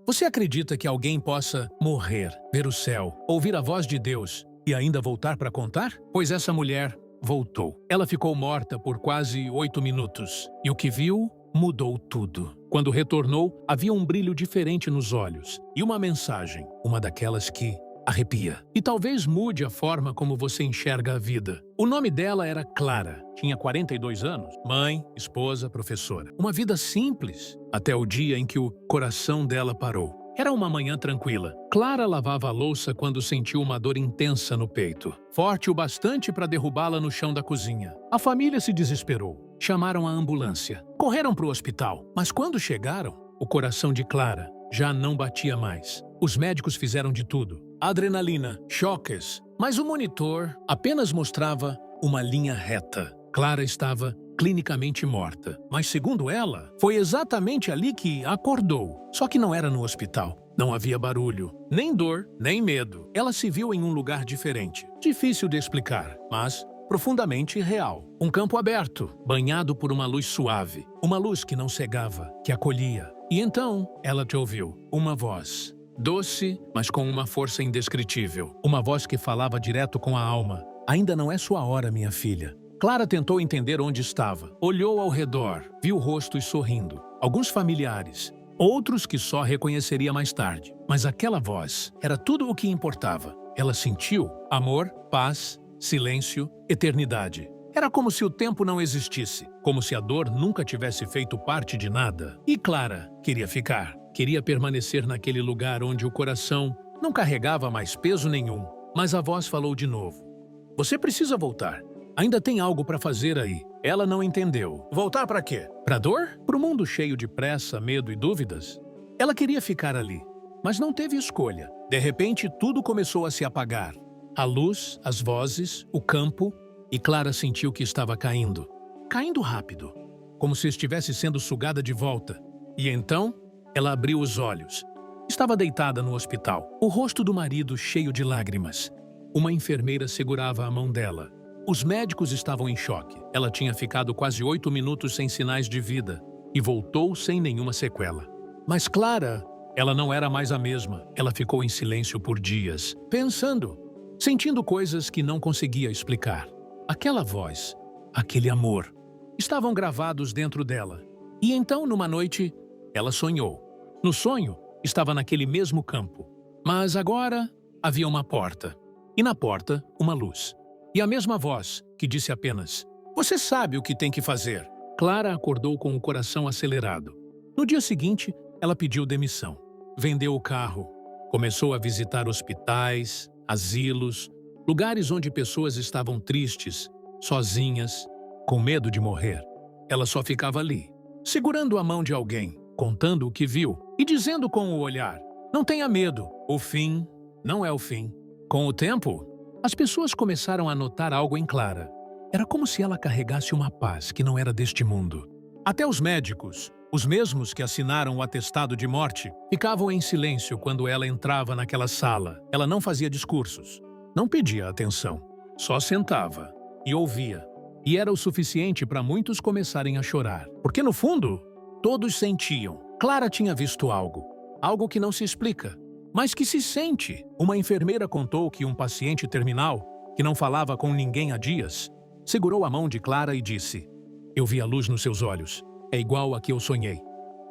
Você acredita que alguém possa morrer, ver o céu, ouvir a voz de Deus e ainda voltar para contar? Pois essa mulher voltou. Ela ficou morta por quase 8 minutos e o que viu mudou tudo. Quando retornou, havia um brilho diferente nos olhos e uma mensagem, uma daquelas que arrepia. E talvez mude a forma como você enxerga a vida. O nome dela era Clara. Tinha 42 anos. Mãe, esposa, professora. Uma vida simples, até o dia em que o coração dela parou. Era uma manhã tranquila. Clara lavava a louça quando sentiu uma dor intensa no peito. Forte o bastante para derrubá-la no chão da cozinha. A família se desesperou. Chamaram a ambulância. Correram para o hospital. Mas quando chegaram, o coração de Clara já não batia mais. Os médicos fizeram de tudo. Adrenalina, choques, mas o monitor apenas mostrava uma linha reta. Clara estava clinicamente morta, mas segundo ela, foi exatamente ali que acordou. Só que não era no hospital. Não havia barulho, nem dor, nem medo. Ela se viu em um lugar diferente. Difícil de explicar, mas profundamente real. Um campo aberto, banhado por uma luz suave. Uma luz que não cegava, que acolhia. E então ela te ouviu. Uma voz. Doce, mas com uma força indescritível. Uma voz que falava direto com a alma. Ainda não é sua hora, minha filha. Clara tentou entender onde estava. Olhou ao redor, viu rostos sorrindo. Alguns familiares. Outros que só reconheceria mais tarde. Mas aquela voz era tudo o que importava. Ela sentiu amor, paz, silêncio, eternidade. Era como se o tempo não existisse. Como se a dor nunca tivesse feito parte de nada. E Clara queria ficar. Queria permanecer naquele lugar onde o coração não carregava mais peso nenhum. Mas a voz falou de novo. Você precisa voltar. Ainda tem algo para fazer aí. Ela não entendeu. Voltar para quê? Para dor? Para o mundo cheio de pressa, medo e dúvidas? Ela queria ficar ali, mas não teve escolha. De repente, tudo começou a se apagar. A luz, as vozes, o campo, e Clara sentiu que estava caindo. Caindo rápido, como se estivesse sendo sugada de volta. E então, ela abriu os olhos. Estava deitada no hospital, o rosto do marido cheio de lágrimas. Uma enfermeira segurava a mão dela. Os médicos estavam em choque. Ela tinha ficado quase 8 minutos sem sinais de vida e voltou sem nenhuma sequela. Mas Clara, ela não era mais a mesma. Ela ficou em silêncio por dias, pensando, sentindo coisas que não conseguia explicar. Aquela voz, aquele amor, estavam gravados dentro dela. E então, numa noite, ela sonhou. No sonho, estava naquele mesmo campo. Mas agora havia uma porta. E na porta, uma luz. E a mesma voz, que disse apenas, você sabe o que tem que fazer. Clara acordou com o coração acelerado. No dia seguinte, ela pediu demissão. Vendeu o carro. Começou a visitar hospitais, asilos, lugares onde pessoas estavam tristes, sozinhas, com medo de morrer. Ela só ficava ali, segurando a mão de alguém, contando o que viu e dizendo com o olhar, não tenha medo, o fim não é o fim. Com o tempo, as pessoas começaram a notar algo em Clara. Era como se ela carregasse uma paz que não era deste mundo. Até os médicos, os mesmos que assinaram o atestado de morte, ficavam em silêncio quando ela entrava naquela sala. Ela não fazia discursos, não pedia atenção, só sentava e ouvia. E era o suficiente para muitos começarem a chorar. Porque no fundo, todos sentiam. Clara tinha visto algo. Algo que não se explica, mas que se sente. Uma enfermeira contou que um paciente terminal, que não falava com ninguém há dias, segurou a mão de Clara e disse, eu vi a luz nos seus olhos. É igual a que eu sonhei.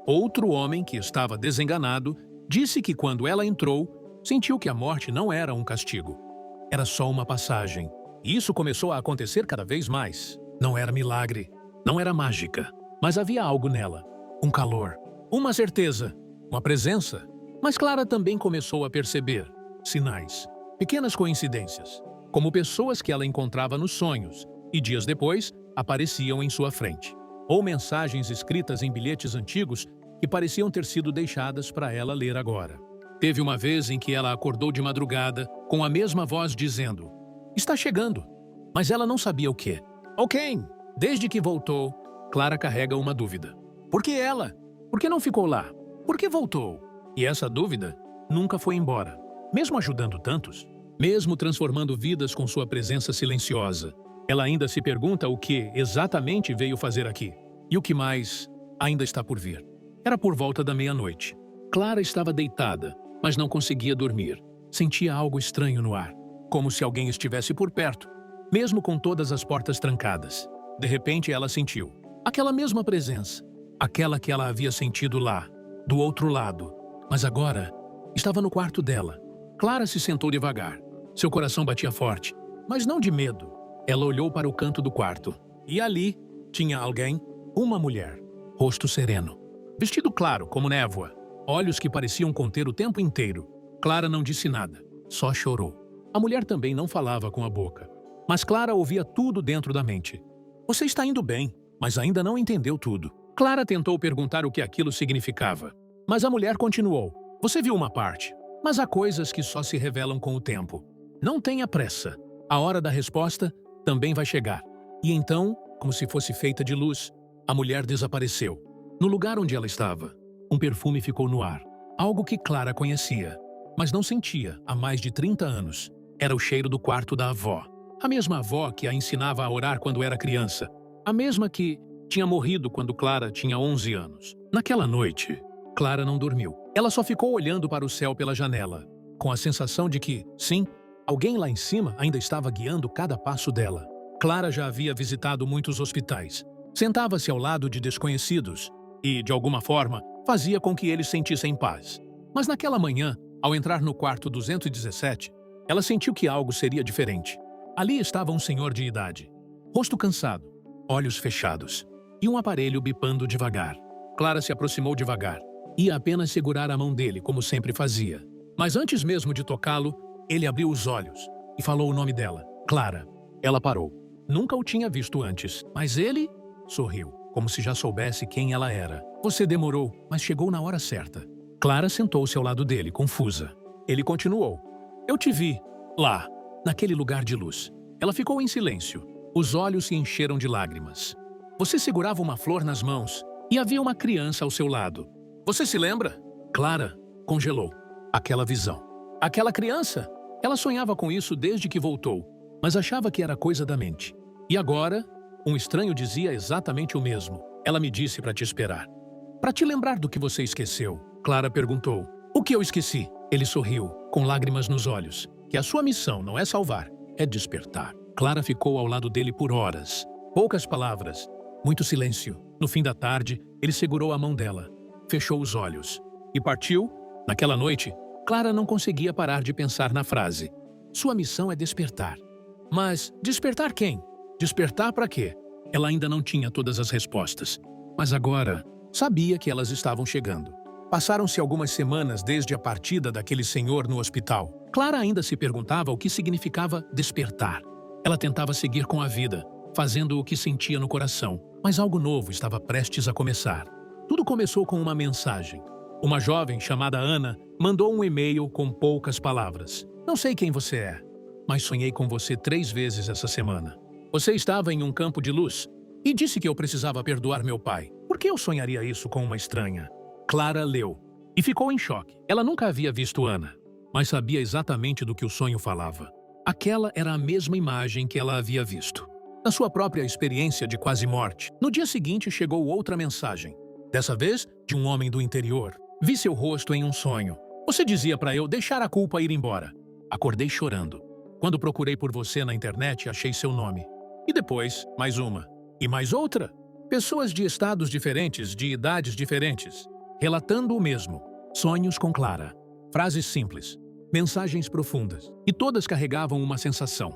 Outro homem, que estava desenganado, disse que quando ela entrou, sentiu que a morte não era um castigo. Era só uma passagem. E isso começou a acontecer cada vez mais. Não era milagre, não era mágica, mas havia algo nela. Um calor, uma certeza, uma presença. Mas Clara também começou a perceber sinais, pequenas coincidências, como pessoas que ela encontrava nos sonhos e dias depois apareciam em sua frente. Ou mensagens escritas em bilhetes antigos que pareciam ter sido deixadas para ela ler agora. Teve uma vez em que ela acordou de madrugada com a mesma voz dizendo, está chegando, mas ela não sabia o quê. Ok, desde que voltou, Clara carrega uma dúvida. Por que ela? Por que não ficou lá? Por que voltou? E essa dúvida nunca foi embora. Mesmo ajudando tantos, mesmo transformando vidas com sua presença silenciosa, ela ainda se pergunta o que exatamente veio fazer aqui. E o que mais ainda está por vir. Era por volta da meia-noite. Clara estava deitada, mas não conseguia dormir. Sentia algo estranho no ar, como se alguém estivesse por perto, mesmo com todas as portas trancadas. De repente, ela sentiu aquela mesma presença, aquela que ela havia sentido lá, do outro lado, mas agora estava no quarto dela. Clara se sentou devagar. Seu coração batia forte, mas não de medo. Ela olhou para o canto do quarto, e ali tinha alguém, uma mulher, rosto sereno, vestido claro como névoa, olhos que pareciam conter o tempo inteiro. Clara não disse nada, só chorou. A mulher também não falava com a boca, mas Clara ouvia tudo dentro da mente. Você está indo bem, mas ainda não entendeu tudo. Clara tentou perguntar o que aquilo significava, mas a mulher continuou. Você viu uma parte, mas há coisas que só se revelam com o tempo. Não tenha pressa. A hora da resposta também vai chegar. E então, como se fosse feita de luz, a mulher desapareceu. No lugar onde ela estava, um perfume ficou no ar. Algo que Clara conhecia, mas não sentia há mais de 30 anos. Era o cheiro do quarto da avó. A mesma avó que a ensinava a orar quando era criança. A mesma que tinha morrido quando Clara tinha 11 anos. Naquela noite, Clara não dormiu. Ela só ficou olhando para o céu pela janela, com a sensação de que, sim, alguém lá em cima ainda estava guiando cada passo dela. Clara já havia visitado muitos hospitais. Sentava-se ao lado de desconhecidos e, de alguma forma, fazia com que eles sentissem paz. Mas naquela manhã, ao entrar no quarto 217, ela sentiu que algo seria diferente. Ali estava um senhor de idade, rosto cansado, olhos fechados e um aparelho bipando devagar. Clara se aproximou devagar. Ia apenas segurar a mão dele, como sempre fazia. Mas antes mesmo de tocá-lo, ele abriu os olhos e falou o nome dela, Clara. Ela parou. Nunca o tinha visto antes, mas ele sorriu, como se já soubesse quem ela era. Você demorou, mas chegou na hora certa. Clara sentou-se ao lado dele, confusa. Ele continuou. Eu te vi, lá, naquele lugar de luz. Ela ficou em silêncio. Os olhos se encheram de lágrimas. Você segurava uma flor nas mãos e havia uma criança ao seu lado. Você se lembra? Clara congelou. Aquela visão. Aquela criança? Ela sonhava com isso desde que voltou, mas achava que era coisa da mente. E agora, um estranho dizia exatamente o mesmo. Ela me disse para te esperar. Para te lembrar do que você esqueceu. Clara perguntou. O que eu esqueci? Ele sorriu, com lágrimas nos olhos. Que a sua missão não é salvar, é despertar. Clara ficou ao lado dele por horas. Poucas palavras, muito silêncio. No fim da tarde, ele segurou a mão dela, fechou os olhos e partiu. Naquela noite, Clara não conseguia parar de pensar na frase. Sua missão é despertar. Mas despertar quem? Despertar para quê? Ela ainda não tinha todas as respostas. Mas agora, sabia que elas estavam chegando. Passaram-se algumas semanas desde a partida daquele senhor no hospital. Clara ainda se perguntava o que significava despertar. Ela tentava seguir com a vida, fazendo o que sentia no coração. Mas algo novo estava prestes a começar. Tudo começou com uma mensagem. Uma jovem chamada Ana mandou um e-mail com poucas palavras. Não sei quem você é, mas sonhei com você 3 vezes essa semana. Você estava em um campo de luz e disse que eu precisava perdoar meu pai. Por que eu sonharia isso com uma estranha? Clara leu e ficou em choque. Ela nunca havia visto Ana, mas sabia exatamente do que o sonho falava. Aquela era a mesma imagem que ela havia visto na sua própria experiência de quase morte. No dia seguinte chegou outra mensagem, dessa vez de um homem do interior. Vi seu rosto em um sonho. Você dizia para eu deixar a culpa ir embora. Acordei chorando. Quando procurei por você na internet, achei seu nome. E depois, mais uma. E mais outra. Pessoas de estados diferentes, de idades diferentes, relatando o mesmo. Sonhos com Clara. Frases simples. Mensagens profundas. E todas carregavam uma sensação.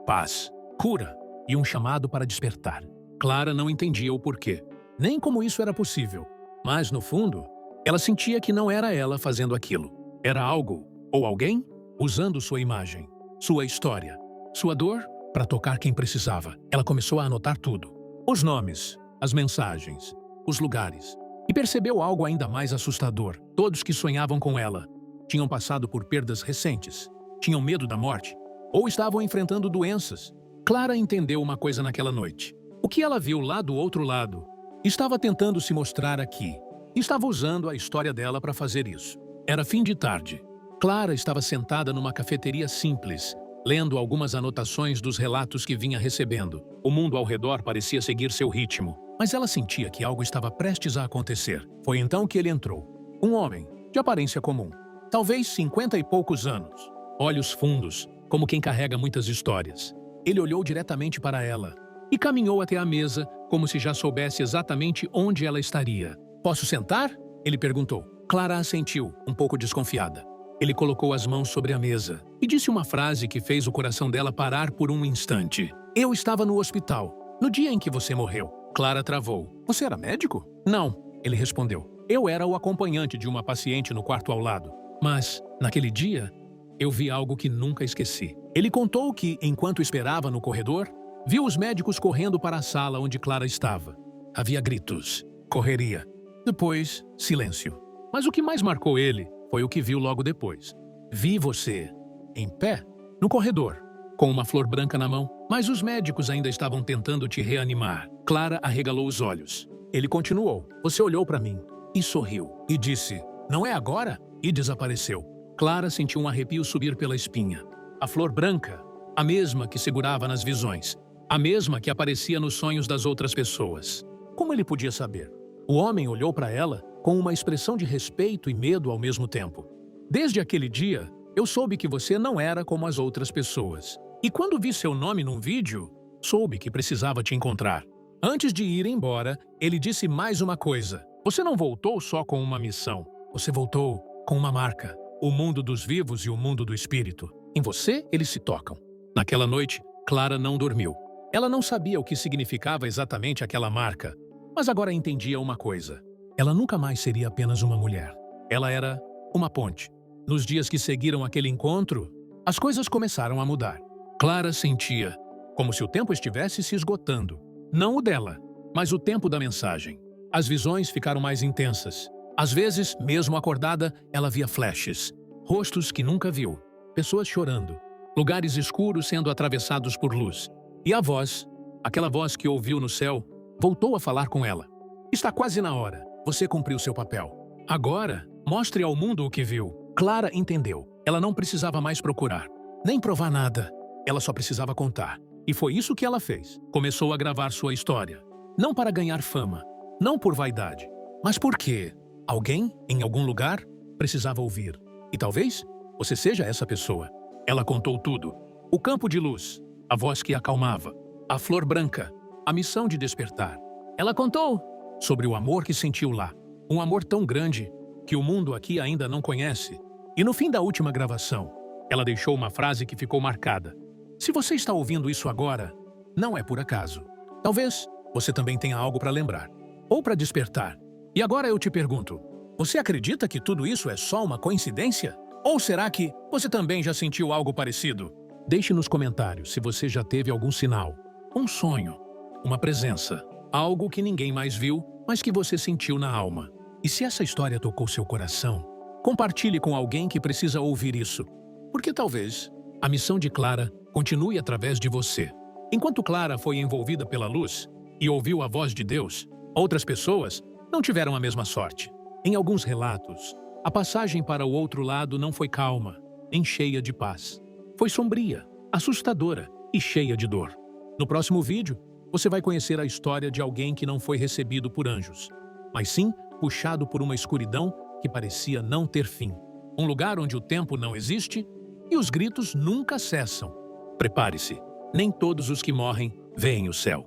Paz, cura e um chamado para despertar. Clara não entendia o porquê, nem como isso era possível. Mas, no fundo, ela sentia que não era ela fazendo aquilo. Era algo, ou alguém, usando sua imagem, sua história, sua dor, para tocar quem precisava. Ela começou a anotar tudo. Os nomes, as mensagens, os lugares. E percebeu algo ainda mais assustador. Todos que sonhavam com ela tinham passado por perdas recentes, tinham medo da morte, ou estavam enfrentando doenças. Clara entendeu uma coisa naquela noite. O que ela viu lá do outro lado estava tentando se mostrar aqui. Estava usando a história dela para fazer isso. Era fim de tarde. Clara estava sentada numa cafeteria simples, lendo algumas anotações dos relatos que vinha recebendo. O mundo ao redor parecia seguir seu ritmo, mas ela sentia que algo estava prestes a acontecer. Foi então que ele entrou. Um homem, de aparência comum. Talvez 50 e poucos anos. Olhos fundos, como quem carrega muitas histórias. Ele olhou diretamente para ela e caminhou até a mesa, como se já soubesse exatamente onde ela estaria. "Posso sentar?" ele perguntou. Clara assentiu, um pouco desconfiada. Ele colocou as mãos sobre a mesa e disse uma frase que fez o coração dela parar por um instante. "Eu estava no hospital, no dia em que você morreu." Clara travou. "Você era médico?" "Não," ele respondeu. "Eu era o acompanhante de uma paciente no quarto ao lado. Mas, naquele dia, eu vi algo que nunca esqueci." Ele contou que, enquanto esperava no corredor, viu os médicos correndo para a sala onde Clara estava. Havia gritos, correria. Depois, silêncio. Mas o que mais marcou ele foi o que viu logo depois. "Vi você, em pé, no corredor, com uma flor branca na mão, mas os médicos ainda estavam tentando te reanimar." Clara arregalou os olhos. Ele continuou. "Você olhou para mim e sorriu, e disse, 'Não é agora?' E desapareceu." Clara sentiu um arrepio subir pela espinha. A flor branca, a mesma que segurava nas visões, a mesma que aparecia nos sonhos das outras pessoas. Como ele podia saber? O homem olhou para ela com uma expressão de respeito e medo ao mesmo tempo. "Desde aquele dia, eu soube que você não era como as outras pessoas. E quando vi seu nome num vídeo, soube que precisava te encontrar." Antes de ir embora, ele disse mais uma coisa. "Você não voltou só com uma missão. Você voltou com uma marca. O mundo dos vivos e o mundo do espírito. Em você, eles se tocam." Naquela noite, Clara não dormiu. Ela não sabia o que significava exatamente aquela marca, mas agora entendia uma coisa. Ela nunca mais seria apenas uma mulher. Ela era uma ponte. Nos dias que seguiram aquele encontro, as coisas começaram a mudar. Clara sentia como se o tempo estivesse se esgotando. Não o dela, mas o tempo da mensagem. As visões ficaram mais intensas. Às vezes, mesmo acordada, ela via flashes. Rostos que nunca viu. Pessoas chorando. Lugares escuros sendo atravessados por luz. E a voz, aquela voz que ouviu no céu, voltou a falar com ela. "Está quase na hora. Você cumpriu seu papel. Agora, mostre ao mundo o que viu." Clara entendeu. Ela não precisava mais procurar, nem provar nada. Ela só precisava contar. E foi isso que ela fez. Começou a gravar sua história. Não para ganhar fama, não por vaidade, mas porque alguém, em algum lugar, precisava ouvir. E talvez você seja essa pessoa. Ela contou tudo. O campo de luz, a voz que acalmava, a flor branca, a missão de despertar. Ela contou sobre o amor que sentiu lá. Um amor tão grande que o mundo aqui ainda não conhece. E no fim da última gravação, ela deixou uma frase que ficou marcada. Se você está ouvindo isso agora, não é por acaso. Talvez você também tenha algo para lembrar. Ou para despertar. E agora eu te pergunto, você acredita que tudo isso é só uma coincidência? Ou será que você também já sentiu algo parecido? Deixe nos comentários se você já teve algum sinal, um sonho, uma presença, algo que ninguém mais viu, mas que você sentiu na alma. E se essa história tocou seu coração, compartilhe com alguém que precisa ouvir isso. Porque talvez a missão de Clara continue através de você. Enquanto Clara foi envolvida pela luz e ouviu a voz de Deus, outras pessoas não tiveram a mesma sorte. Em alguns relatos, a passagem para o outro lado não foi calma, nem cheia de paz. Foi sombria, assustadora e cheia de dor. No próximo vídeo, você vai conhecer a história de alguém que não foi recebido por anjos, mas sim puxado por uma escuridão que parecia não ter fim. Um lugar onde o tempo não existe e os gritos nunca cessam. Prepare-se, nem todos os que morrem veem o céu.